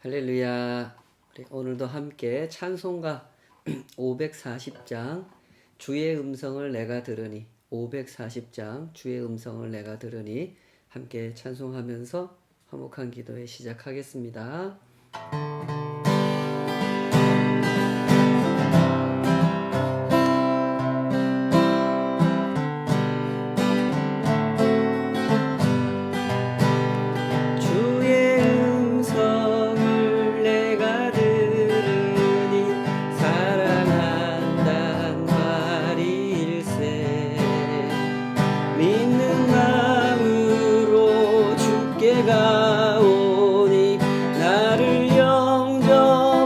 할렐루야. 우리 오늘도 함께 찬송가 540장 주의 음성을 내가 들으니 540장 주의 음성을 내가 들으니 함께 찬송하면서 화목한 기도에 시작하겠습니다. 믿는 마음으로 주께 가오니 나를 영접하소서.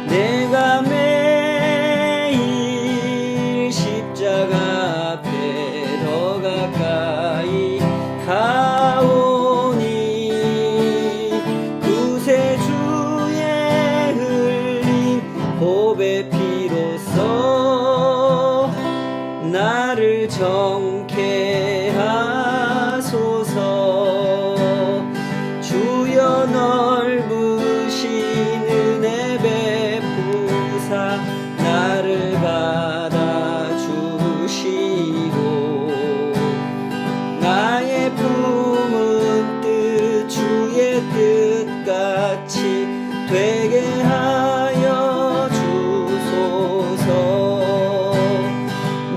내가 매일 십자가 앞에 더 가까이 가오니 구세주의 흘린 보배 피로써 나를 정케 하소서. 주여 넓으신 은혜 베푸사 나를 받아주시고 나의 품은 뜻 주의 뜻같이 되게 하여 주소서.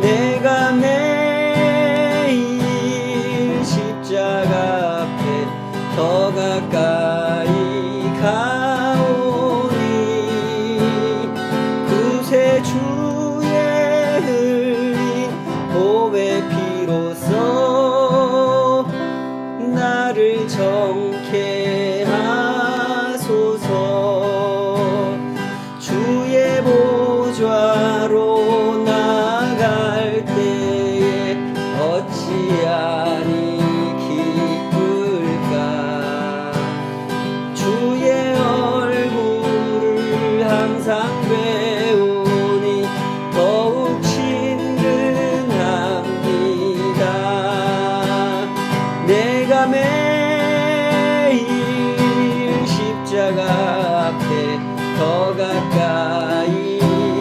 내가 매일 십자가 앞에 더 가까이 가오니 구세주의 흘린 보배 피로써 나를 정케 하소서. 주의 보좌로 나갈 때에 어찌하니 기쁠까. 주의 얼굴을 항상 배우니 더욱 친근합니다. 내가 매일 십자가 앞에 더 가까이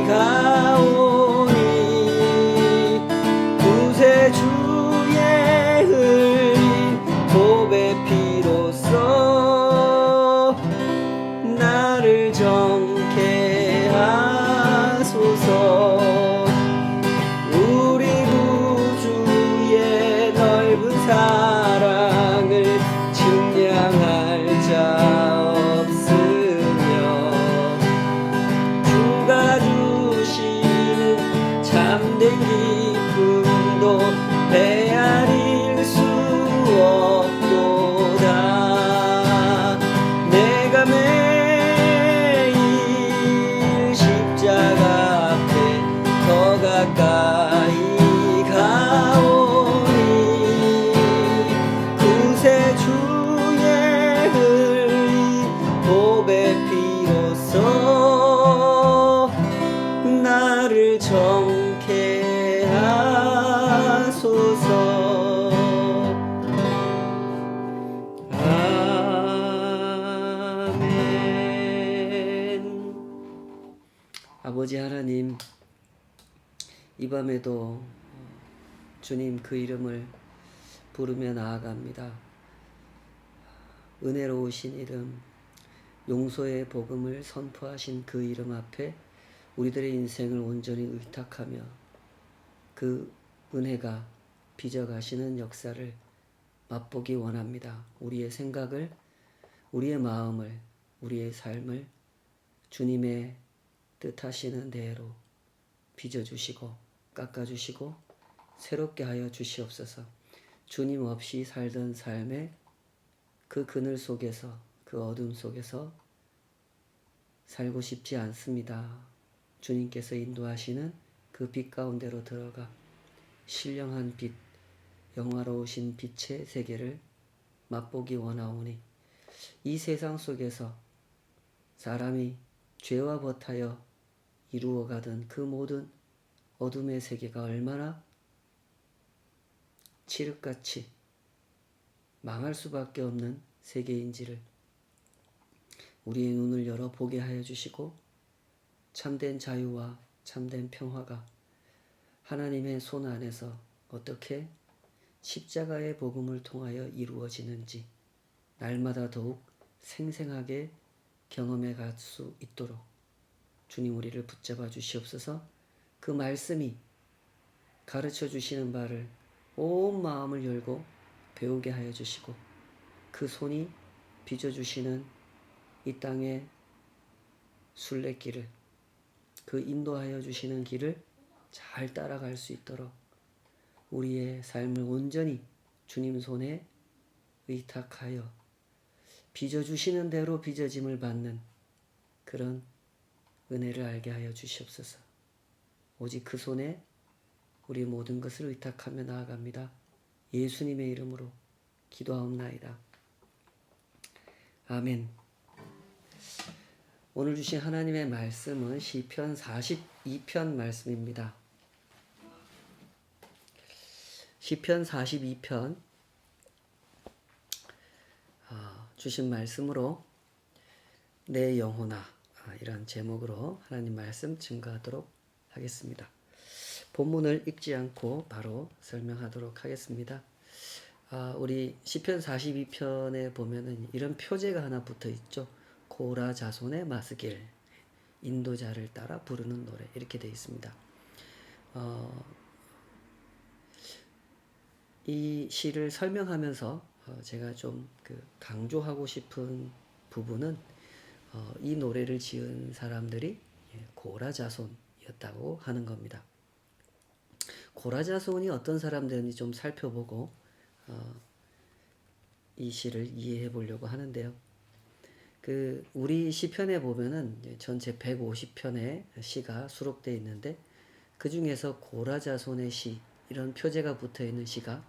가오니 구세주의 흘린 보배 피로써 나를 정케 하소서. 우리 구주의 넓은 사랑을 증량할 자 없으며 주가 주시는 참된 기쁨도 헤아릴 수 없도다. 내가 매일 십자가 앞에 더 가까이 가오니 구세주의 흘린 보배 피로써 나를 정케 하소서. 아멘. 아버지 하나님, 이 밤에도 주님 그 이름을 부르며 나아갑니다. 은혜로우신 이름, 용서의 복음을 선포하신 그 이름 앞에 우리들의 인생을 온전히 의탁하며 그 은혜가 빚어가시는 역사를 맛보기 원합니다. 우리의 생각을, 우리의 마음을, 우리의 삶을 주님의 뜻하시는 대로 빚어주시고 깎아주시고 새롭게 하여 주시옵소서. 주님 없이 살던 삶의 그 그늘 속에서, 그 어둠 속에서 살고 싶지 않습니다. 주님께서 인도하시는 그 빛 가운데로 들어가 신령한 빛, 영화로우신 빛의 세계를 맛보기 원하오니 이 세상 속에서 사람이 죄와 버타여 이루어가던 그 모든 어둠의 세계가 얼마나 칠흑같이 망할 수밖에 없는 세계인지를 우리의 눈을 열어 보게 하여 주시고 참된 자유와 참된 평화가 하나님의 손 안에서 어떻게 십자가의 복음을 통하여 이루어지는지 날마다 더욱 생생하게 경험해 갈 수 있도록 주님 우리를 붙잡아 주시옵소서. 그 말씀이 가르쳐 주시는 바를 온 마음을 열고 배우게 하여 주시고 그 손이 빚어주시는 이 땅의 순례길을 그 인도하여 주시는 길을 잘 따라갈 수 있도록 우리의 삶을 온전히 주님 손에 의탁하여 빚어주시는 대로 빚어짐을 받는 그런 은혜를 알게 하여 주시옵소서. 오직 그 손에 우리 모든 것을 의탁하며 나아갑니다. 예수님의 이름으로 기도하옵나이다. 아멘. 오늘 주신 하나님의 말씀은 시편 42편 말씀입니다. 시편 42편 주신 말씀으로 내 영혼아 이런 제목으로 하나님 말씀 증거하도록 하겠습니다. 본문을 읽지 않고 바로 설명하도록 하겠습니다. 우리 시편 42편에 보면은 이런 표제가 하나 붙어 있죠. 고라 자손의 마스길, 인도자를 따라 부르는 노래 이렇게 되어 있습니다. 이 시를 설명하면서 제가 좀 강조하고 싶은 부분은 이 노래를 지은 사람들이 고라 자손이었다고 하는 겁니다. 고라 자손이 어떤 사람들인지 좀 살펴보고 이 시를 이해해 보려고 하는데요. 우리 시편에 보면은 전체 150편의 시가 수록되어 있는데 그 중에서 고라 자손의 시 이런 표제가 붙어 있는 시가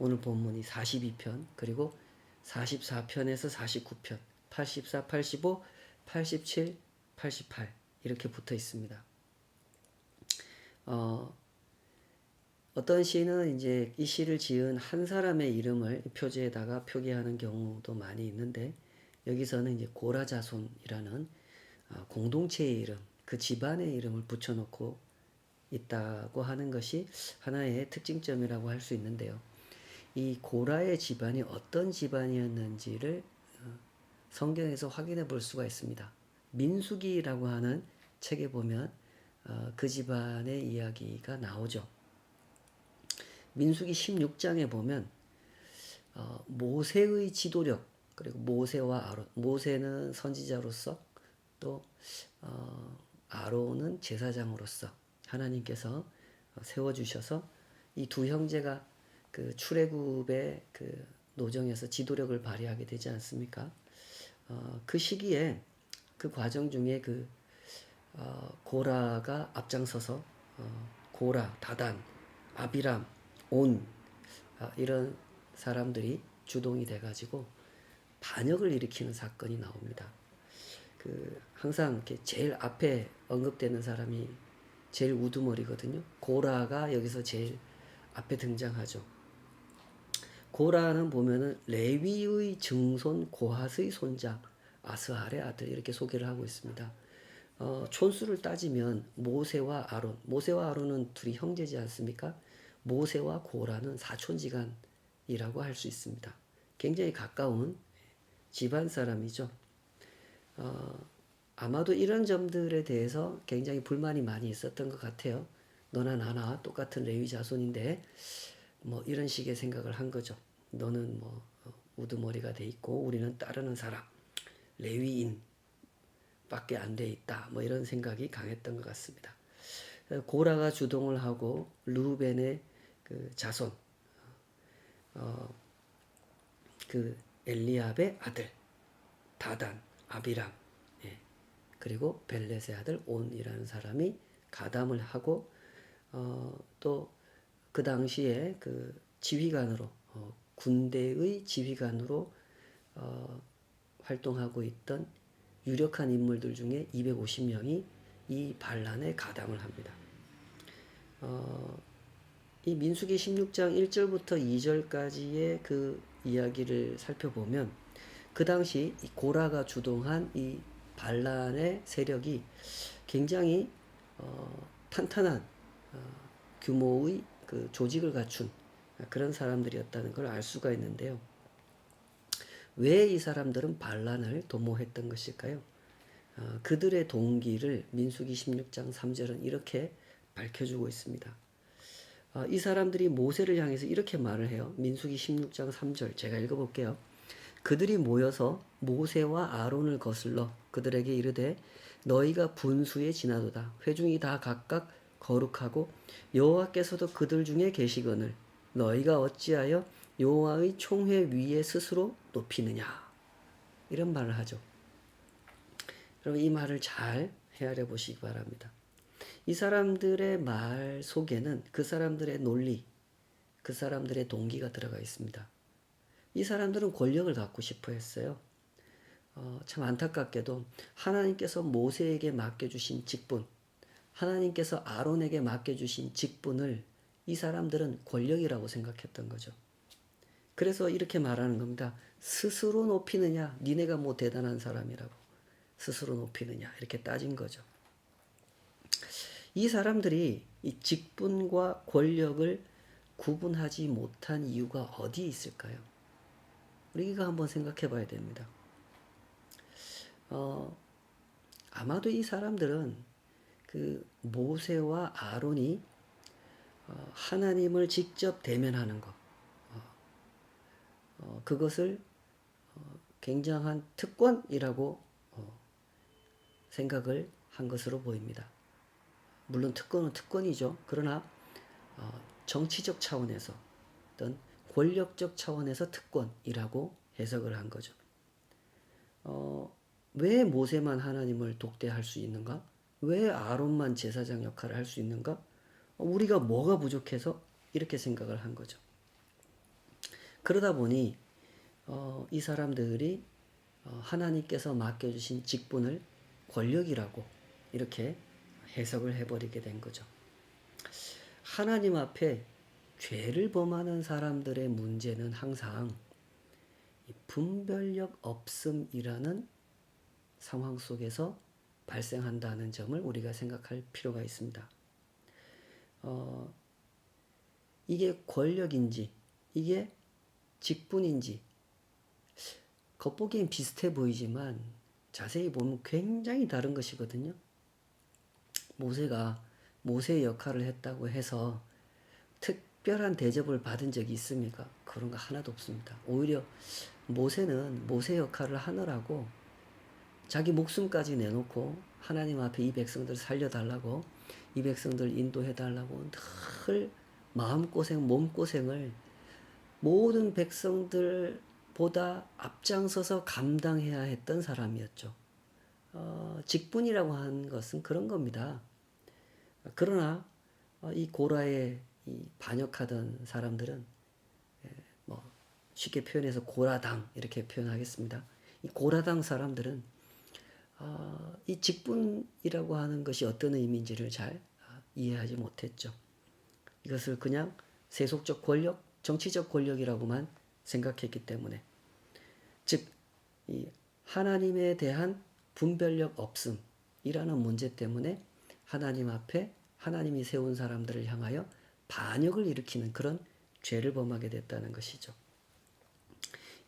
오늘 본문이 42편 그리고 44편에서 49편 84, 85, 87, 88 이렇게 붙어 있습니다. 어떤 시는 이제 이 시를 지은 한 사람의 이름을 표지에다가 표기하는 경우도 많이 있는데 여기서는 이제 고라 자손이라는 공동체의 이름, 그 집안의 이름을 붙여놓고 있다고 하는 것이 하나의 특징점이라고 할 수 있는데요. 이 고라의 집안이 어떤 집안이었는지를 성경에서 확인해 볼 수가 있습니다. 민수기라고 하는 책에 보면 그 집안의 이야기가 나오죠. 민수기 16장에 보면 모세의 지도력 그리고 모세와 아론, 모세는 선지자로서 또 아론은 제사장으로서 하나님께서 세워주셔서 이 두 형제가 그 출애굽의 그 노정에서 지도력을 발휘하게 되지 않습니까? 그 시기에 그 과정 중에 고라가 앞장서서 고라, 다단, 아비람, 온 이런 사람들이 주동이 돼가지고 반역을 일으키는 사건이 나옵니다. 항상 이렇게 제일 앞에 언급되는 사람이 제일 우두머리거든요. 고라가 여기서 제일 앞에 등장하죠. 고라는 보면은 레위의 증손 고핫의 손자 아스할의 아들 이렇게 소개를 하고 있습니다. 촌수를 따지면 모세와 아론은 둘이 형제지 않습니까? 모세와 고라는 사촌지간이라고 할 수 있습니다. 굉장히 가까운 집안 사람이죠. 아마도 이런 점들에 대해서 굉장히 불만이 많이 있었던 것 같아요. 너나 나나 똑같은 레위 자손인데 뭐 이런 식의 생각을 한 거죠. 너는 뭐 우두머리가 돼 있고 우리는 따르는 사람 레위인 밖에 안 돼 있다. 뭐 이런 생각이 강했던 것 같습니다. 고라가 주동을 하고 르우벤의 그 자손 엘리압의 아들 다단, 아비람 그리고 벨렛의 아들 온이라는 사람이 가담을 하고 또 그 당시에 그 지휘관으로 군대의 지휘관으로 활동하고 있던 유력한 인물들 중에 250명이 이 반란에 가담을 합니다. 이 민수기 16장 1절부터 2절까지의 그 이야기를 살펴보면 그 당시 이 고라가 주동한 이 반란의 세력이 굉장히 탄탄한 규모의 그 조직을 갖춘 그런 사람들이었다는 걸 알 수가 있는데요. 왜 이 사람들은 반란을 도모했던 것일까요? 그들의 동기를 민수기 16장 3절은 이렇게 밝혀주고 있습니다. 이 사람들이 모세를 향해서 이렇게 말을 해요. 민수기 16장 3절 제가 읽어볼게요. 그들이 모여서 모세와 아론을 거슬러 그들에게 이르되 너희가 분수에 지나도다. 회중이 다 각각 거룩하고 여호와께서도 그들 중에 계시거늘 너희가 어찌하여 여호와의 총회 위에 스스로 높이느냐. 이런 말을 하죠. 여러분 이 말을 잘 헤아려 보시기 바랍니다. 이 사람들의 말 속에는 그 사람들의 논리, 그 사람들의 동기가 들어가 있습니다. 이 사람들은 권력을 갖고 싶어 했어요. 참 안타깝게도 하나님께서 모세에게 맡겨주신 직분, 하나님께서 아론에게 맡겨주신 직분을 이 사람들은 권력이라고 생각했던 거죠. 그래서 이렇게 말하는 겁니다. 스스로 높이느냐, 니네가 뭐 대단한 사람이라고 스스로 높이느냐 이렇게 따진 거죠. 이 사람들이 이 직분과 권력을 구분하지 못한 이유가 어디에 있을까요? 우리가 한번 생각해 봐야 됩니다. 아마도 이 사람들은 그 모세와 아론이 하나님을 직접 대면하는 것, 그것을 굉장한 특권이라고 생각을 한 것으로 보입니다. 물론 특권은 특권이죠. 그러나 정치적 차원에서 어떤 권력적 차원에서 특권이라고 해석을 한 거죠. 왜 모세만 하나님을 독대할 수 있는가? 왜 아론만 제사장 역할을 할 수 있는가? 우리가 뭐가 부족해서 이렇게 생각을 한 거죠. 그러다 보니 이 사람들이 하나님께서 맡겨주신 직분을 권력이라고 이렇게 해석을 해버리게 된 거죠. 하나님 앞에 죄를 범하는 사람들의 문제는 항상 분별력 없음이라는 상황 속에서 발생한다는 점을 우리가 생각할 필요가 있습니다. 이게 권력인지 이게 직분인지 겉보기엔 비슷해 보이지만 자세히 보면 굉장히 다른 것이거든요. 모세가 모세의 역할을 했다고 해서 특별한 대접을 받은 적이 있습니까? 그런 거 하나도 없습니다. 오히려 모세는 모세 역할을 하느라고 자기 목숨까지 내놓고 하나님 앞에 이 백성들을 살려달라고 이 백성들을 인도해달라고 늘 마음고생 몸고생을 모든 백성들보다 앞장서서 감당해야 했던 사람이었죠. 직분이라고 하는 것은 그런 겁니다. 그러나 이 고라에 이 반역하던 사람들은 뭐 쉽게 표현해서 고라당 이렇게 표현하겠습니다. 이 고라당 사람들은 이 직분이라고 하는 것이 어떤 의미인지를 잘 이해하지 못했죠. 이것을 그냥 세속적 권력, 정치적 권력이라고만 생각했기 때문에 즉 이 하나님에 대한 분별력 없음이라는 문제 때문에 하나님 앞에 하나님이 세운 사람들을 향하여 반역을 일으키는 그런 죄를 범하게 됐다는 것이죠.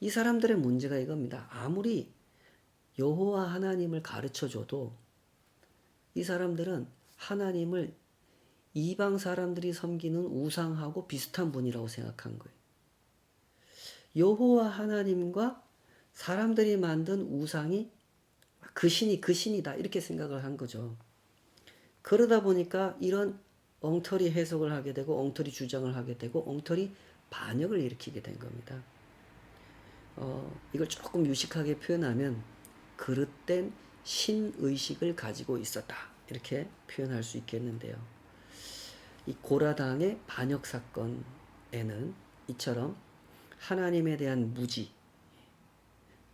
이 사람들의 문제가 이겁니다. 아무리 여호와 하나님을 가르쳐줘도 이 사람들은 하나님을 이방 사람들이 섬기는 우상하고 비슷한 분이라고 생각한 거예요. 여호와 하나님과 사람들이 만든 우상이 그 신이 그 신이다 이렇게 생각을 한 거죠. 그러다 보니까 이런 엉터리 해석을 하게 되고 엉터리 주장을 하게 되고 엉터리 반역을 일으키게 된 겁니다. 이걸 조금 유식하게 표현하면 그릇된 신의식을 가지고 있었다 이렇게 표현할 수 있겠는데요. 이 고라당의 반역 사건에는 이처럼 하나님에 대한 무지,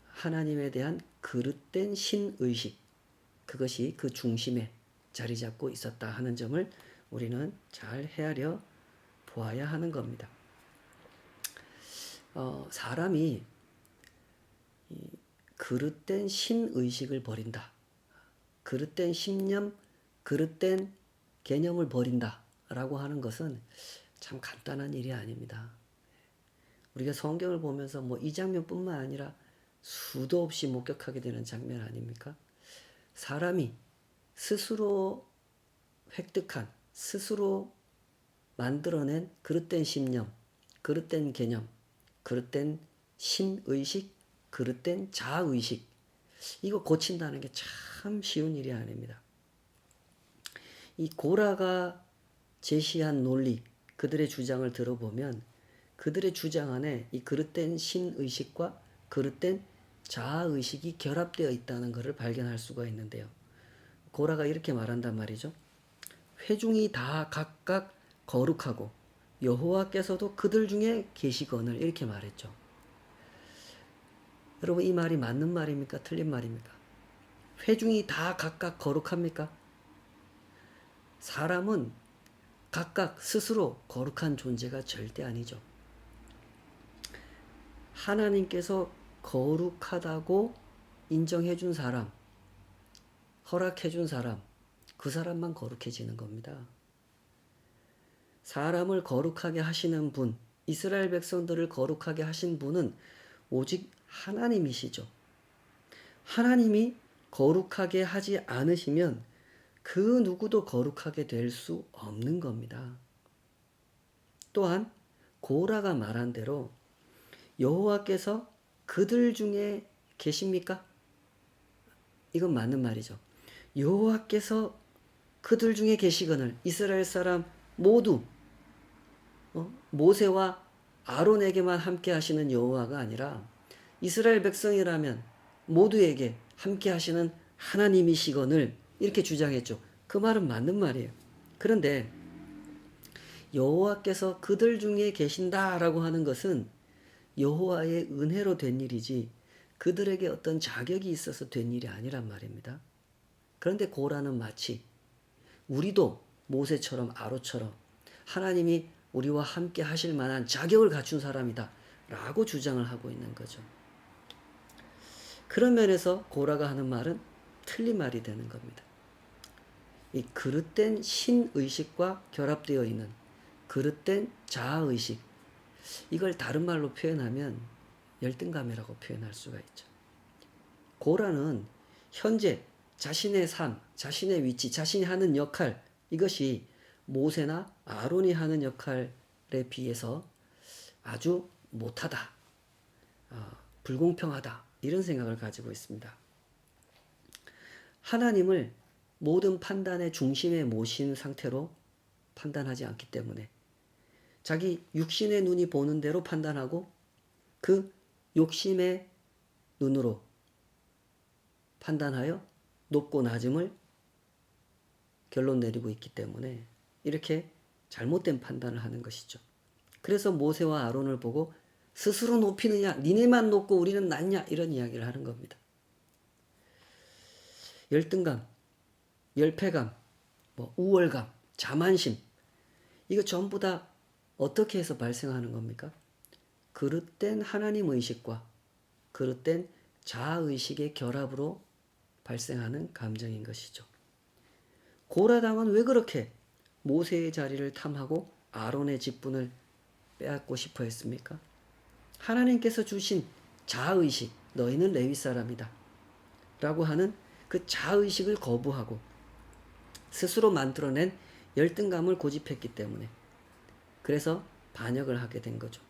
하나님에 대한 그릇된 신의식, 그것이 그 중심에 자리 잡고 있었다 하는 점을 우리는 잘 헤아려 보아야 하는 겁니다. 사람이 그릇된 신의식을 버린다. 그릇된 신념, 그릇된 개념을 버린다. 라고 하는 것은 참 간단한 일이 아닙니다. 우리가 성경을 보면서 뭐 이 장면뿐만 아니라 수도 없이 목격하게 되는 장면 아닙니까? 사람이 스스로 획득한, 스스로 만들어낸 그릇된 신념, 그릇된 개념, 그릇된 신의식, 그릇된 자의식, 이거 고친다는 게 참 쉬운 일이 아닙니다. 이 고라가 제시한 논리, 그들의 주장을 들어보면 그들의 주장 안에 이 그릇된 신의식과 그릇된 자아의식이 결합되어 있다는 것을 발견할 수가 있는데요. 고라가 이렇게 말한단 말이죠. 회중이 다 각각 거룩하고 여호와께서도 그들 중에 계시거늘, 이렇게 말했죠. 여러분, 이 말이 맞는 말입니까? 틀린 말입니까? 회중이 다 각각 거룩합니까? 사람은 각각 스스로 거룩한 존재가 절대 아니죠. 하나님께서 거룩하다고 인정해 준 사람, 허락해 준 사람, 그 사람만 거룩해지는 겁니다. 사람을 거룩하게 하시는 분, 이스라엘 백성들을 거룩하게 하신 분은 오직 하나님이시죠. 하나님이 거룩하게 하지 않으시면 그 누구도 거룩하게 될 수 없는 겁니다. 또한 고라가 말한 대로 여호와께서 그들 중에 계십니까? 이건 맞는 말이죠. 여호와께서 그들 중에 계시거늘, 이스라엘 사람 모두 모세와 아론에게만 함께 하시는 여호와가 아니라 이스라엘 백성이라면 모두에게 함께 하시는 하나님이시거늘, 이렇게 주장했죠. 그 말은 맞는 말이에요. 그런데 여호와께서 그들 중에 계신다라고 하는 것은 여호와의 은혜로 된 일이지 그들에게 어떤 자격이 있어서 된 일이 아니란 말입니다. 그런데 고라는 마치 우리도 모세처럼 아론처럼 하나님이 우리와 함께 하실 만한 자격을 갖춘 사람이다 라고 주장을 하고 있는 거죠. 그런 면에서 고라가 하는 말은 틀린 말이 되는 겁니다. 이 그릇된 신의식과 결합되어 있는 그릇된 자아의식, 이걸 다른 말로 표현하면 열등감이라고 표현할 수가 있죠. 고라는 현재 자신의 삶, 자신의 위치, 자신이 하는 역할, 이것이 모세나 아론이 하는 역할에 비해서 아주 못하다, 불공평하다, 이런 생각을 가지고 있습니다. 하나님을 모든 판단의 중심에 모신 상태로 판단하지 않기 때문에 자기 육신의 눈이 보는 대로 판단하고 그 욕심의 눈으로 판단하여 높고 낮음을 결론 내리고 있기 때문에 이렇게 잘못된 판단을 하는 것이죠. 그래서 모세와 아론을 보고 스스로 높이느냐, 니네만 높고 우리는 낮냐, 이런 이야기를 하는 겁니다. 열등감, 열패감, 우월감, 자만심, 이거 전부 다 어떻게 해서 발생하는 겁니까? 그릇된 하나님 의식과 그릇된 자아의식의 결합으로 발생하는 감정인 것이죠. 고라당은 왜 그렇게 모세의 자리를 탐하고 아론의 직분을 빼앗고 싶어 했습니까? 하나님께서 주신 자아의식, 너희는 레위 사람이다 라고 하는 그 자아의식을 거부하고 스스로 만들어낸 열등감을 고집했기 때문에, 그래서 반역을 하게 된 거죠.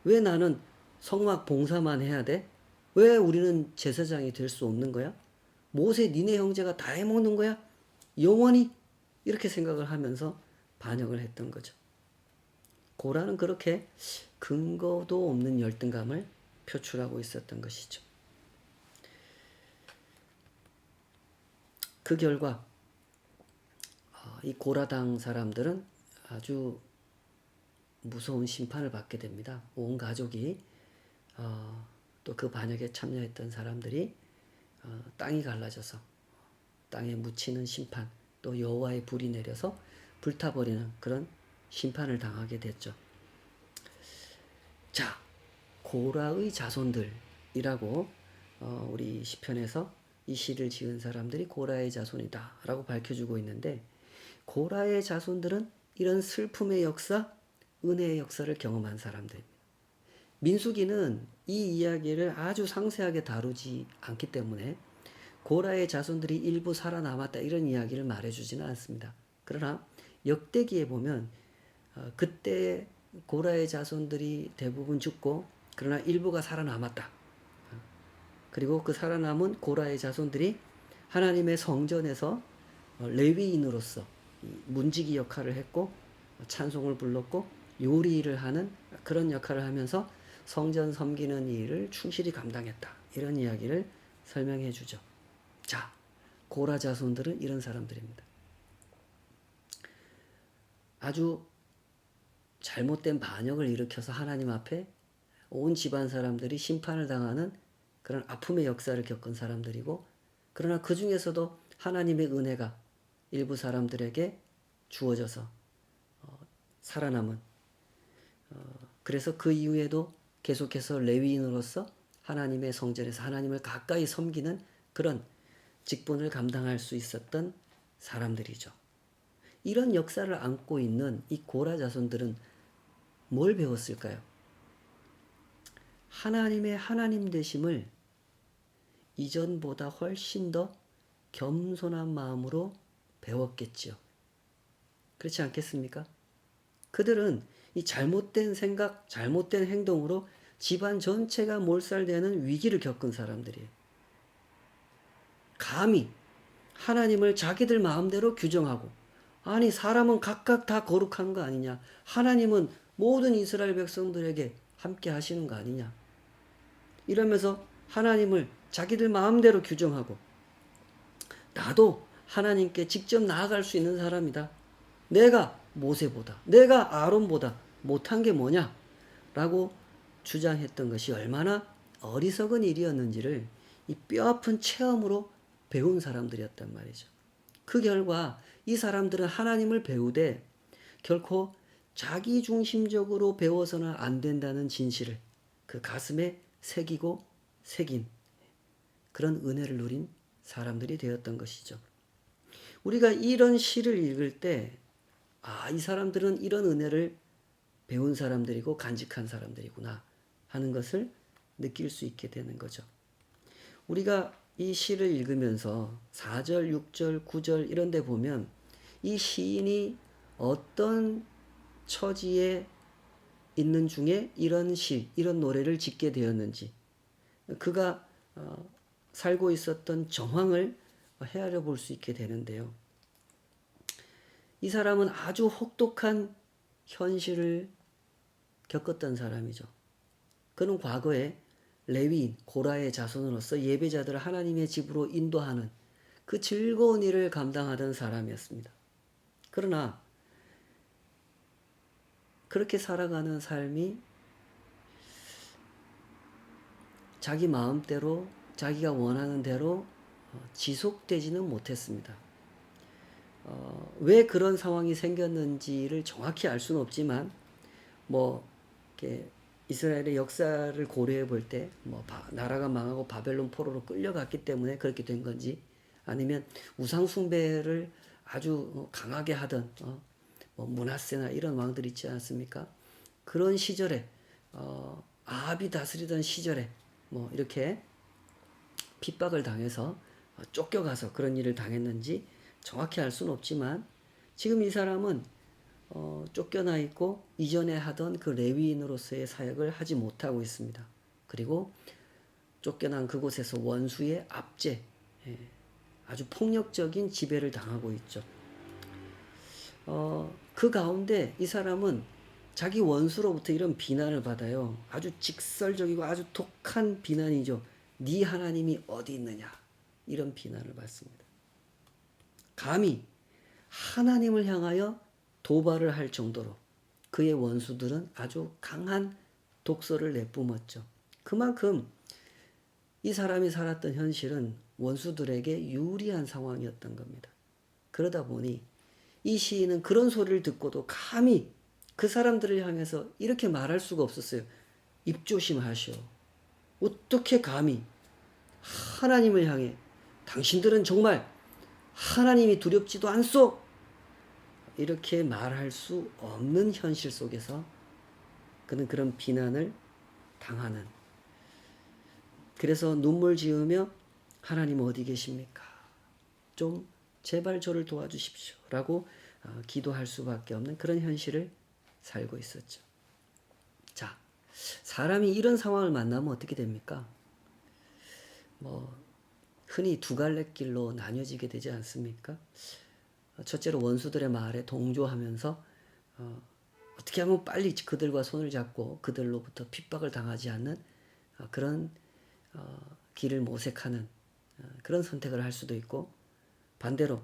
왜 나는 성막 봉사만 해야 돼? 왜 우리는 제사장이 될 수 없는 거야? 모세 니네 형제가 다 해먹는 거야? 영원히? 이렇게 생각을 하면서 반역을 했던 거죠. 고라는 그렇게 근거도 없는 열등감을 표출하고 있었던 것이죠. 그 결과 이 고라당 사람들은 아주 무서운 심판을 받게 됩니다. 온 가족이 또 그 반역에 참여했던 사람들이 땅이 갈라져서 땅에 묻히는 심판, 또 여호와의 불이 내려서 불타버리는 그런 심판을 당하게 됐죠. 자, 고라의 자손들이라고 우리 시편에서 이 시를 지은 사람들이 고라의 자손이다 라고 밝혀주고 있는데, 고라의 자손들은 이런 슬픔의 역사, 은혜의 역사를 경험한 사람들입니다. 민수기는 이 이야기를 아주 상세하게 다루지 않기 때문에 고라의 자손들이 일부 살아남았다 이런 이야기를 말해주지는 않습니다. 그러나 역대기에 보면 그때 고라의 자손들이 대부분 죽고 그러나 일부가 살아남았다. 그리고 그 살아남은 고라의 자손들이 하나님의 성전에서 레위인으로서 문지기 역할을 했고 찬송을 불렀고 요리를 하는 그런 역할을 하면서 성전 섬기는 일을 충실히 감당했다. 이런 이야기를 설명해 주죠. 자, 고라 자손들은 이런 사람들입니다. 아주 잘못된 반역을 일으켜서 하나님 앞에 온 집안 사람들이 심판을 당하는 그런 아픔의 역사를 겪은 사람들이고, 그러나 그 중에서도 하나님의 은혜가 일부 사람들에게 주어져서 살아남은, 그래서 그 이후에도 계속해서 레위인으로서 하나님의 성전에서 하나님을 가까이 섬기는 그런 직분을 감당할 수 있었던 사람들이죠. 이런 역사를 안고 있는 이 고라 자손들은 뭘 배웠을까요? 하나님의 하나님 되심을 이전보다 훨씬 더 겸손한 마음으로 배웠겠지요. 그렇지 않겠습니까? 그들은 이 잘못된 생각, 잘못된 행동으로 집안 전체가 몰살되는 위기를 겪은 사람들이에요. 감히 하나님을 자기들 마음대로 규정하고, 아니 사람은 각각 다 거룩한 거 아니냐, 하나님은 모든 이스라엘 백성들에게 함께 하시는 거 아니냐, 이러면서 하나님을 자기들 마음대로 규정하고, 나도 하나님께 직접 나아갈 수 있는 사람이다, 내가 모세보다, 내가 아론보다 못한 게 뭐냐 라고 주장했던 것이 얼마나 어리석은 일이었는지를 이 뼈아픈 체험으로 배운 사람들이었단 말이죠. 그 결과 이 사람들은 하나님을 배우되 결코 자기중심적으로 배워서는 안 된다는 진실을 그 가슴에 새기고 새긴 그런 은혜를 누린 사람들이 되었던 것이죠. 우리가 이런 시를 읽을 때, 이 사람들은 이런 은혜를 배운 사람들이고 간직한 사람들이구나 하는 것을 느낄 수 있게 되는 거죠. 우리가 이 시를 읽으면서 4절, 6절, 9절 이런 데 보면 이 시인이 어떤 처지에 있는 중에 이런 시, 이런 노래를 짓게 되었는지, 그가 살고 있었던 정황을 헤아려 볼 수 있게 되는데요. 이 사람은 아주 혹독한 현실을 겪었던 사람이죠. 그는 과거에 레위인, 고라의 자손으로서 예배자들을 하나님의 집으로 인도하는 그 즐거운 일을 감당하던 사람이었습니다. 그러나 그렇게 살아가는 삶이 자기 마음대로, 자기가 원하는 대로 지속되지는 못했습니다. 왜 그런 상황이 생겼는지를 정확히 알 수는 없지만, 이렇게 이스라엘의 역사를 고려해 볼 때, 나라가 망하고 바벨론 포로로 끌려갔기 때문에 그렇게 된 건지, 아니면 우상숭배를 아주 강하게 하던, 므낫세나 이런 왕들 있지 않습니까? 그런 시절에, 아합이 다스리던 시절에, 이렇게 핍박을 당해서 쫓겨가서 그런 일을 당했는지 정확히 알 수는 없지만, 지금 이 사람은 쫓겨나 있고 이전에 하던 그 레위인으로서의 사역을 하지 못하고 있습니다. 그리고 쫓겨난 그곳에서 원수의 압제, 아주 폭력적인 지배를 당하고 있죠. 그 가운데 이 사람은 자기 원수로부터 이런 비난을 받아요. 아주 직설적이고 아주 독한 비난이죠. 네 하나님이 어디 있느냐, 이런 비난을 받습니다. 감히 하나님을 향하여 도발을 할 정도로 그의 원수들은 아주 강한 독서를 내뿜었죠. 그만큼 이 사람이 살았던 현실은 원수들에게 유리한 상황이었던 겁니다. 그러다 보니 이 시인은 그런 소리를 듣고도 감히 그 사람들을 향해서 이렇게 말할 수가 없었어요. 입조심하시오. 어떻게 감히 하나님을 향해 당신들은 정말 하나님이 두렵지도 않소? 이렇게 말할 수 없는 현실 속에서 그는 그런 비난을 당하는, 그래서 눈물 지으며 하나님 어디 계십니까? 좀 제발 저를 도와주십시오 라고 기도할 수밖에 없는 그런 현실을 살고 있었죠. 자, 사람이 이런 상황을 만나면 어떻게 됩니까? 흔히 두 갈래 길로 나뉘어지게 되지 않습니까? 첫째로 원수들의 말에 동조하면서 어떻게 하면 빨리 그들과 손을 잡고 그들로부터 핍박을 당하지 않는 그런 길을 모색하는 그런 선택을 할 수도 있고, 반대로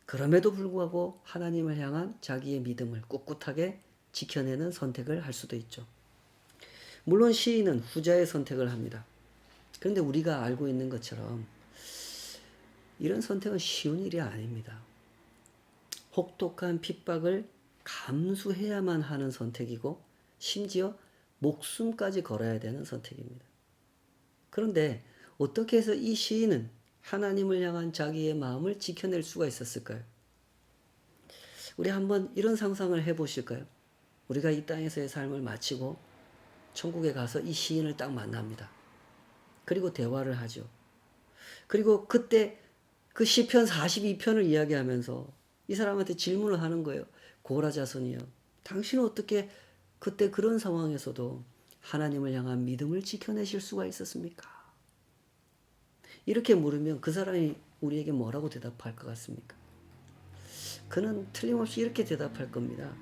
그럼에도 불구하고 하나님을 향한 자기의 믿음을 꿋꿋하게 지켜내는 선택을 할 수도 있죠. 물론 시인은 후자의 선택을 합니다. 그런데 우리가 알고 있는 것처럼 이런 선택은 쉬운 일이 아닙니다. 혹독한 핍박을 감수해야만 하는 선택이고 심지어 목숨까지 걸어야 되는 선택입니다. 그런데 어떻게 해서 이 시인은 하나님을 향한 자기의 마음을 지켜낼 수가 있었을까요? 우리 한번 이런 상상을 해보실까요? 우리가 이 땅에서의 삶을 마치고 천국에 가서 이 시인을 딱 만납니다. 그리고 대화를 하죠. 그리고 그때 그 시편 42편을 이야기하면서 이 사람한테 질문을 하는 거예요. 고라자손이여, 당신은 어떻게 그때 그런 상황에서도 하나님을 향한 믿음을 지켜내실 수가 있었습니까? 이렇게 물으면 그 사람이 우리에게 뭐라고 대답할 것 같습니까? 그는 틀림없이 이렇게 대답할 겁니다.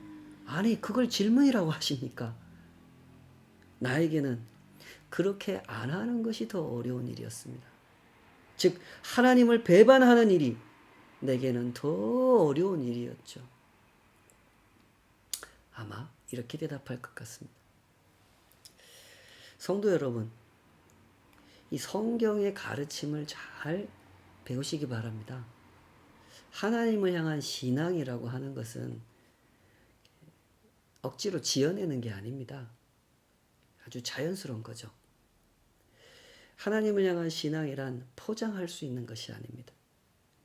아니, 그걸 질문이라고 하십니까? 나에게는 그렇게 안 하는 것이 더 어려운 일이었습니다. 즉, 하나님을 배반하는 일이 내게는 더 어려운 일이었죠. 아마 이렇게 대답할 것 같습니다. 성도 여러분, 이 성경의 가르침을 잘 배우시기 바랍니다. 하나님을 향한 신앙이라고 하는 것은 억지로 지어내는 게 아닙니다. 아주 자연스러운 거죠. 하나님을 향한 신앙이란 포장할 수 있는 것이 아닙니다.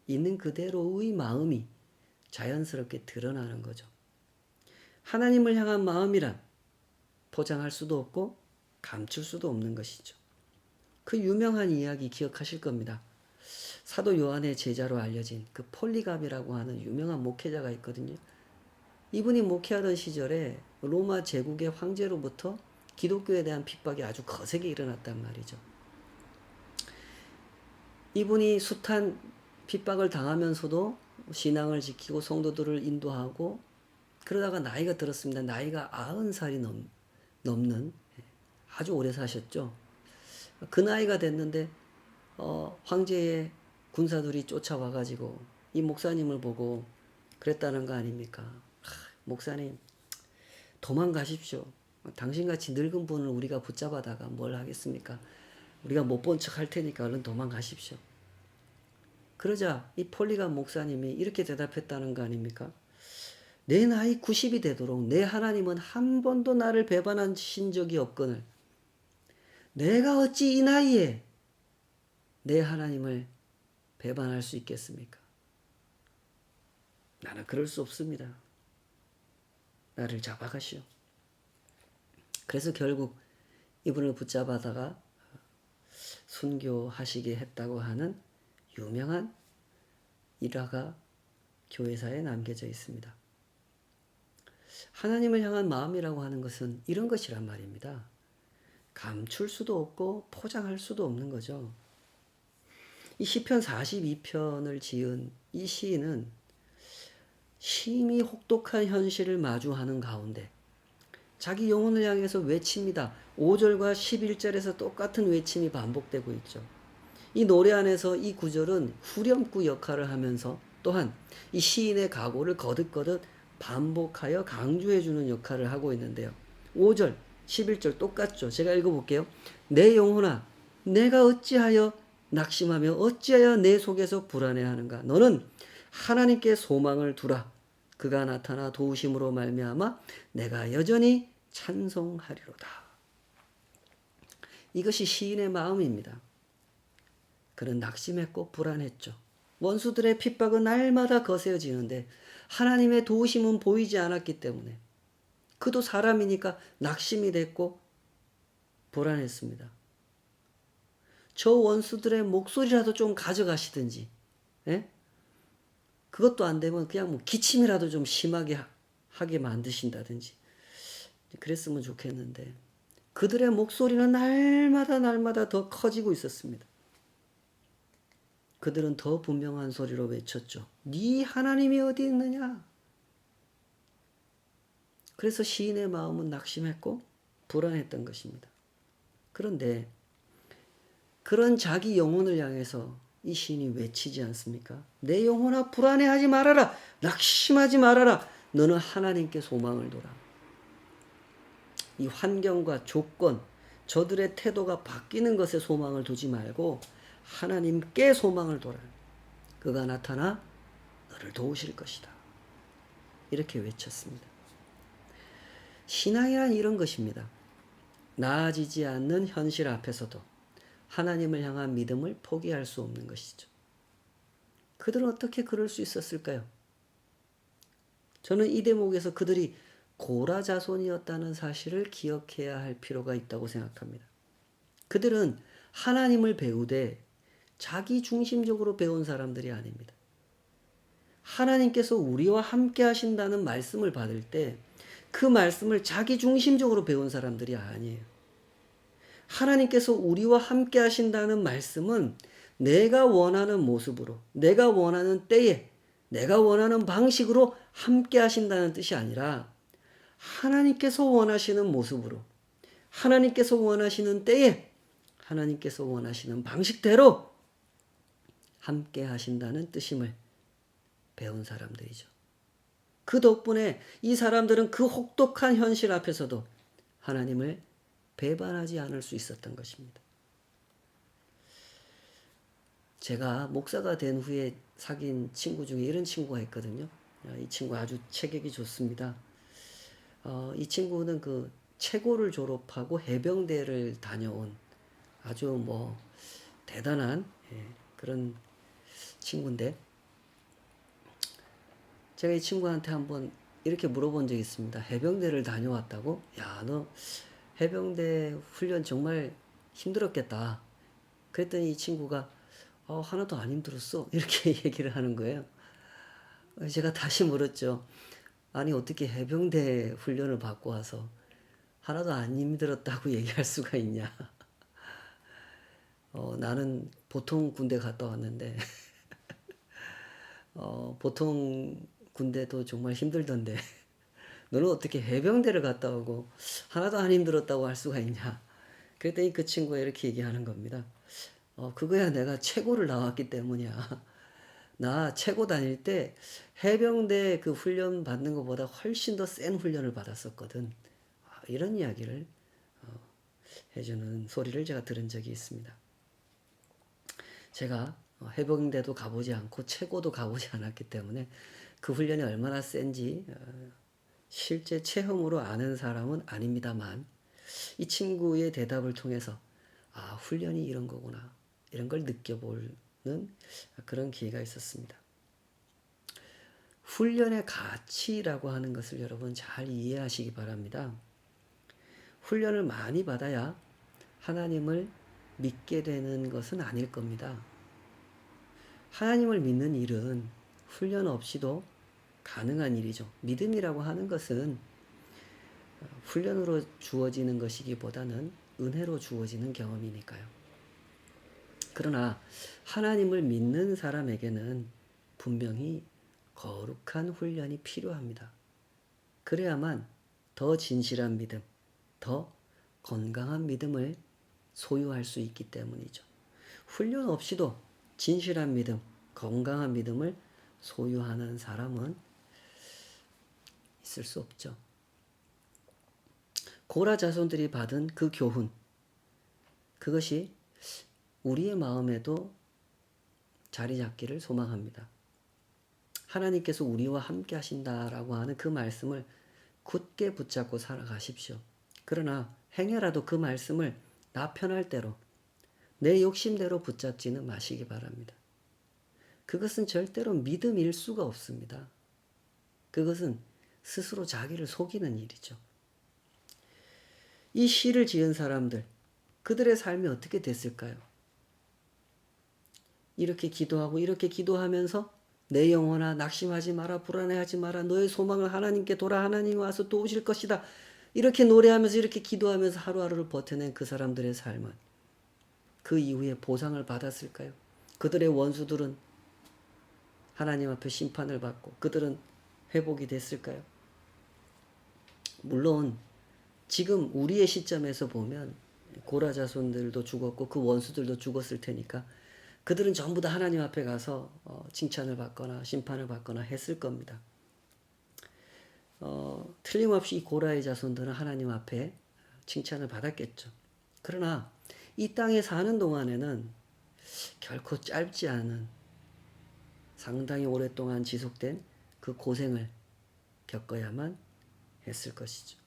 있는 그대로의 마음이 자연스럽게 드러나는 거죠. 하나님을 향한 마음이란 포장할 수도 없고 감출 수도 없는 것이죠. 그 유명한 이야기 기억하실 겁니다. 사도 요한의 제자로 알려진 그 폴리갑이라고 하는 유명한 목회자가 있거든요. 이분이 목회하던 시절에 로마 제국의 황제로부터 기독교에 대한 핍박이 아주 거세게 일어났단 말이죠. 이분이 숱한 핍박을 당하면서도 신앙을 지키고 성도들을 인도하고 그러다가 나이가 들었습니다. 나이가 90살이 넘는 아주 오래 사셨죠. 그 나이가 됐는데 황제의 군사들이 쫓아와가지고 이 목사님을 보고 그랬다는 거 아닙니까? 목사님, 도망가십시오. 당신같이 늙은 분을 우리가 붙잡아다가 뭘 하겠습니까? 우리가 못 본 척 할 테니까 얼른 도망가십시오. 그러자 이 폴리갑 목사님이 이렇게 대답했다는 거 아닙니까? 내 나이 90이 되도록 내 하나님은 한 번도 나를 배반하신 적이 없거늘 내가 어찌 이 나이에 내 하나님을 배반할 수 있겠습니까? 나는 그럴 수 없습니다. 나를 잡아가시오. 그래서 결국 이분을 붙잡아다가 순교하시게 했다고 하는 유명한 일화가 교회사에 남겨져 있습니다. 하나님을 향한 마음이라고 하는 것은 이런 것이란 말입니다. 감출 수도 없고 포장할 수도 없는 거죠. 이 시편 42편을 지은 이 시인은 심히 혹독한 현실을 마주하는 가운데 자기 영혼을 향해서 외칩니다. 5절과 11절에서 똑같은 외침이 반복되고 있죠. 이 노래 안에서 이 구절은 후렴구 역할을 하면서 또한 이 시인의 각오를 거듭거듭 반복하여 강조해주는 역할을 하고 있는데요. 5절, 11절 똑같죠. 제가 읽어볼게요. 내 영혼아, 내가 어찌하여 낙심하며 어찌하여 내 속에서 불안해하는가. 너는 하나님께 소망을 두라. 그가 나타나 도우심으로 말미암아 내가 여전히 찬송하리로다. 이것이 시인의 마음입니다. 그는 낙심했고 불안했죠. 원수들의 핍박은 날마다 거세어지는데 하나님의 도우심은 보이지 않았기 때문에 그도 사람이니까 낙심이 됐고 불안했습니다. 저 원수들의 목소리라도 좀 가져가시든지, 예? 그것도 안 되면 그냥 뭐 기침이라도 좀 심하게 하게 만드신다든지 그랬으면 좋겠는데 그들의 목소리는 날마다 더 커지고 있었습니다. 그들은 더 분명한 소리로 외쳤죠. 네 하나님이 어디 있느냐? 그래서 시인의 마음은 낙심했고 불안했던 것입니다. 그런데 그런 자기 영혼을 향해서 이 시인이 외치지 않습니까? 내 영혼아 불안해하지 말아라. 낙심하지 말아라. 너는 하나님께 소망을 둬라. 이 환경과 조건, 저들의 태도가 바뀌는 것에 소망을 두지 말고 하나님께 소망을 둬라. 그가 나타나 너를 도우실 것이다. 이렇게 외쳤습니다. 신앙이란 이런 것입니다. 나아지지 않는 현실 앞에서도 하나님을 향한 믿음을 포기할 수 없는 것이죠. 그들은 어떻게 그럴 수 있었을까요? 저는 이 대목에서 그들이 고라 자손이었다는 사실을 기억해야 할 필요가 있다고 생각합니다. 그들은 하나님을 배우되 자기 중심적으로 배운 사람들이 아닙니다. 하나님께서 우리와 함께 하신다는 말씀을 받을 때 그 말씀을 자기 중심적으로 배운 사람들이 아니에요. 하나님께서 우리와 함께 하신다는 말씀은 내가 원하는 모습으로, 내가 원하는 때에, 내가 원하는 방식으로 함께 하신다는 뜻이 아니라 하나님께서 원하시는 모습으로, 하나님께서 원하시는 때에, 하나님께서 원하시는 방식대로 함께 하신다는 뜻임을 배운 사람들이죠. 그 덕분에 이 사람들은 그 혹독한 현실 앞에서도 하나님을 배반하지 않을 수 있었던 것입니다. 제가 목사가 된 후에 사귄 친구 중에 이런 친구가 있거든요. 이 친구 아주 체격이 좋습니다. 이 친구는 그 체고를 졸업하고 해병대를 다녀온 아주 뭐 대단한 그런 친구인데 제가 이 친구한테 한번 이렇게 물어본 적이 있습니다. 해병대를 다녀왔다고? 야, 너 해병대 훈련 정말 힘들었겠다. 그랬더니 이 친구가 하나도 안 힘들었어. 이렇게 얘기를 하는 거예요. 제가 다시 물었죠. 아니 어떻게 해병대 훈련을 받고 와서 하나도 안 힘들었다고 얘기할 수가 있냐. 나는 보통 군대 갔다 왔는데 보통 군대도 정말 힘들던데 너는 어떻게 해병대를 갔다 오고 하나도 안 힘들었다고 할 수가 있냐. 그랬더니 그 친구가 이렇게 얘기하는 겁니다. 그거야 내가 체고를 나왔기 때문이야. 나 체고 다닐 때 해병대 그 훈련 받는 것보다 훨씬 더 센 훈련을 받았었거든. 이런 이야기를 해주는 소리를 제가 들은 적이 있습니다. 제가 해병대도 가보지 않고 체고도 가보지 않았기 때문에 그 훈련이 얼마나 센지 실제 체험으로 아는 사람은 아닙니다만 이 친구의 대답을 통해서 훈련이 이런 거구나 이런 걸 느껴보는 그런 기회가 있었습니다. 훈련의 가치라고 하는 것을 여러분 잘 이해하시기 바랍니다. 훈련을 많이 받아야 하나님을 믿게 되는 것은 아닐 겁니다. 하나님을 믿는 일은 훈련 없이도 가능한 일이죠. 믿음이라고 하는 것은 훈련으로 주어지는 것이기보다는 은혜로 주어지는 경험이니까요. 그러나 하나님을 믿는 사람에게는 분명히 거룩한 훈련이 필요합니다. 그래야만 더 진실한 믿음, 더 건강한 믿음을 소유할 수 있기 때문이죠. 훈련 없이도 진실한 믿음, 건강한 믿음을 소유하는 사람은 있을 수 없죠. 고라 자손들이 받은 그 교훈, 그것이 우리의 마음에도 자리 잡기를 소망합니다. 하나님께서 우리와 함께 하신다라고 하는 그 말씀을 굳게 붙잡고 살아가십시오. 그러나 행여라도 그 말씀을 나 편할 대로, 내 욕심대로 붙잡지는 마시기 바랍니다. 그것은 절대로 믿음일 수가 없습니다. 그것은 스스로 자기를 속이는 일이죠. 이 시를 지은 사람들, 그들의 삶이 어떻게 됐을까요? 이렇게 기도하고 이렇게 기도하면서 내 영혼아 낙심하지 마라, 불안해하지 마라, 너의 소망을 하나님께 돌아, 하나님이 와서 도우실 것이다. 이렇게 노래하면서 이렇게 기도하면서 하루하루를 버텨낸 그 사람들의 삶은 그 이후에 보상을 받았을까요? 그들의 원수들은 하나님 앞에 심판을 받고 그들은 회복이 됐을까요? 물론 지금 우리의 시점에서 보면 고라 자손들도 죽었고 그 원수들도 죽었을 테니까 그들은 전부 다 하나님 앞에 가서 칭찬을 받거나 심판을 받거나 했을 겁니다. 틀림없이 이 고라의 자손들은 하나님 앞에 칭찬을 받았겠죠. 그러나 이 땅에 사는 동안에는 결코 짧지 않은 상당히 오랫동안 지속된 그 고생을 겪어야만 했을 것이죠.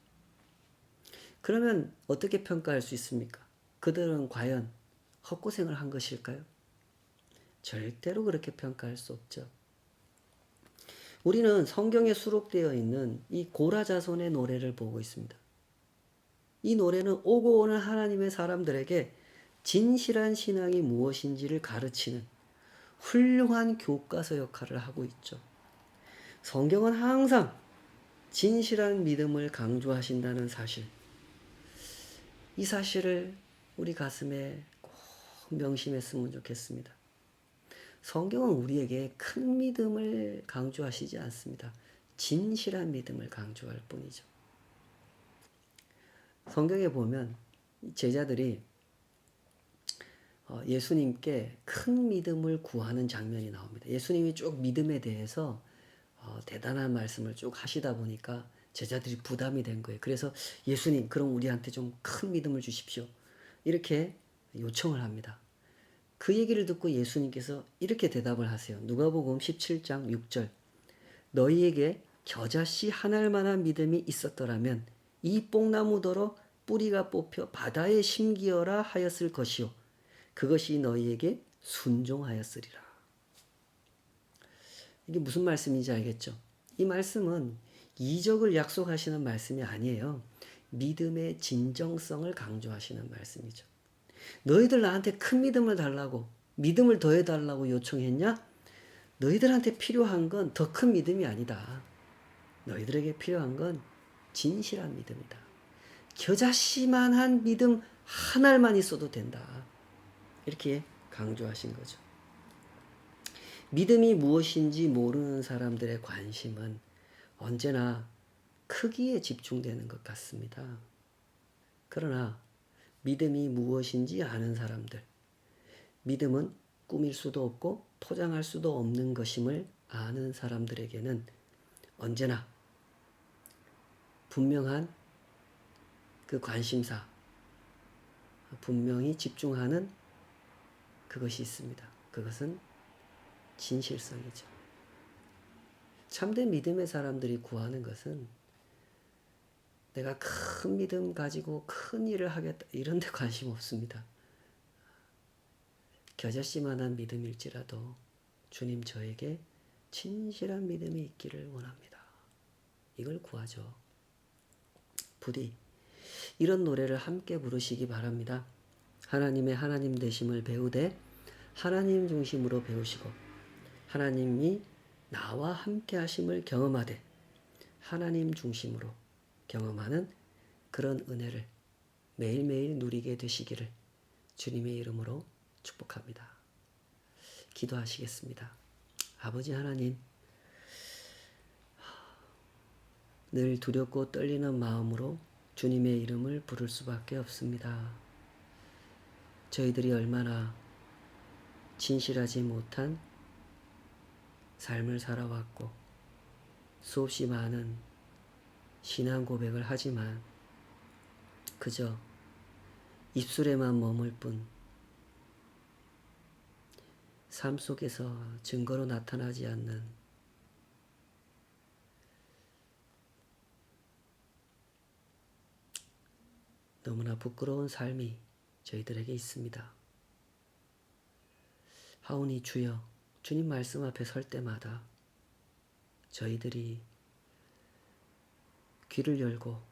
그러면 어떻게 평가할 수 있습니까? 그들은 과연 헛고생을 한 것일까요? 절대로 그렇게 평가할 수 없죠. 우리는 성경에 수록되어 있는 이 고라 자손의 노래를 보고 있습니다. 이 노래는 오고 오는 하나님의 사람들에게 진실한 신앙이 무엇인지를 가르치는 훌륭한 교과서 역할을 하고 있죠. 성경은 항상 진실한 믿음을 강조하신다는 사실, 이 사실을 우리 가슴에 꼭 명심했으면 좋겠습니다. 성경은 우리에게 큰 믿음을 강조하시지 않습니다. 진실한 믿음을 강조할 뿐이죠. 성경에 보면 제자들이 예수님께 큰 믿음을 구하는 장면이 나옵니다. 예수님이 쭉 믿음에 대해서 대단한 말씀을 쭉 하시다 보니까 제자들이 부담이 된 거예요. 그래서 예수님, 그럼 우리한테 좀 큰 믿음을 주십시오. 이렇게 요청을 합니다. 그 얘기를 듣고 예수님께서 이렇게 대답을 하세요. 누가복음 17장 6절. 너희에게 겨자씨 한 알만한 믿음이 있었더라면 이 뽕나무더러 뿌리가 뽑혀 바다에 심기어라 하였을 것이요. 그것이 너희에게 순종하였으리라. 이게 무슨 말씀인지 알겠죠? 이 말씀은 이적을 약속하시는 말씀이 아니에요. 믿음의 진정성을 강조하시는 말씀이죠. 너희들 나한테 큰 믿음을 달라고, 믿음을 더해달라고 요청했냐? 너희들한테 필요한 건 더 큰 믿음이 아니다. 너희들에게 필요한 건 진실한 믿음이다. 겨자씨만한 믿음 한 알만 있어도 된다. 이렇게 강조하신 거죠. 믿음이 무엇인지 모르는 사람들의 관심은 언제나 크기에 집중되는 것 같습니다. 그러나 믿음이 무엇인지 아는 사람들, 믿음은 꾸밀 수도 없고 포장할 수도 없는 것임을 아는 사람들에게는 언제나 분명한 그 관심사, 분명히 집중하는 그것이 있습니다. 그것은 진실성이죠. 참된 믿음의 사람들이 구하는 것은 내가 큰 믿음 가지고 큰 일을 하겠다 이런 데 관심 없습니다. 겨자씨만한 믿음일지라도 주님 저에게 진실한 믿음이 있기를 원합니다. 이걸 구하죠. 부디 이런 노래를 함께 부르시기 바랍니다. 하나님의 하나님 되심을 배우되 하나님 중심으로 배우시고 하나님이 나와 함께 하심을 경험하되 하나님 중심으로 경험하는 그런 은혜를 매일매일 누리게 되시기를 주님의 이름으로 축복합니다. 기도하시겠습니다. 아버지 하나님, 늘 두렵고 떨리는 마음으로 주님의 이름을 부를 수밖에 없습니다. 저희들이 얼마나 진실하지 못한 삶을 살아왔고 수없이 많은 신앙 고백을 하지만 그저 입술에만 머물 뿐 삶 속에서 증거로 나타나지 않는 너무나 부끄러운 삶이 저희들에게 있습니다. 하오니 주여, 주님 말씀 앞에 설 때마다 저희들이 귀를 열고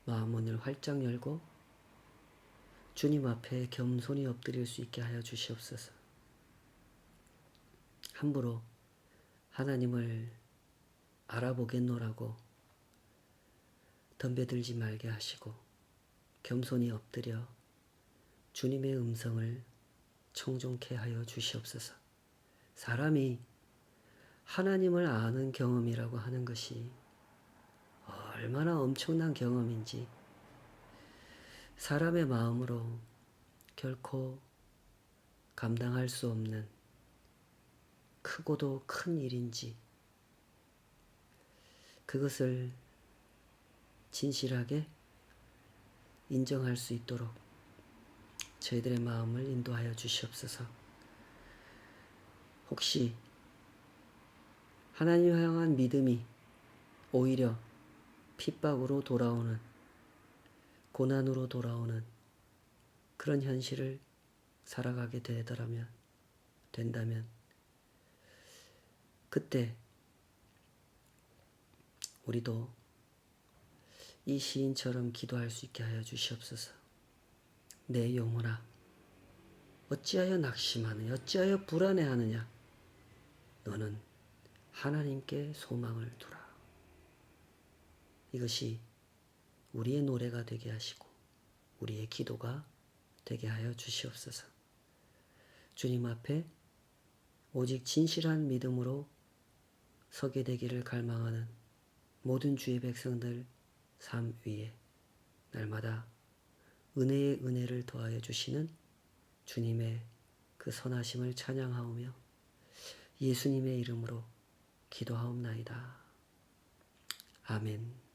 마음 문을 활짝 열고 주님 앞에 겸손히 엎드릴 수 있게 하여 주시옵소서. 함부로 하나님을 알아보겠노라고 덤벼들지 말게 하시고 겸손히 엎드려 주님의 음성을 청종케 하여 주시옵소서. 사람이 하나님을 아는 경험이라고 하는 것이 얼마나 엄청난 경험인지 사람의 마음으로 결코 감당할 수 없는 크고도 큰 일인지 그것을 진실하게 인정할 수 있도록 저희들의 마음을 인도하여 주시옵소서. 혹시 하나님을 향한 믿음이 오히려 핍박으로 돌아오는, 고난으로 돌아오는 그런 현실을 살아가게 된다면 그때 우리도 이 시인처럼 기도할 수 있게 하여 주시옵소서. 내 영혼아, 어찌하여 낙심하느냐, 어찌하여 불안해하느냐. 너는 하나님께 소망을 두라. 이것이 우리의 노래가 되게 하시고 우리의 기도가 되게 하여 주시옵소서. 주님 앞에 오직 진실한 믿음으로 서게 되기를 갈망하는 모든 주의 백성들 삶 위에 날마다 은혜의 은혜를 더하여 주시는 주님의 그 선하심을 찬양하오며 예수님의 이름으로 기도하옵나이다. 아멘.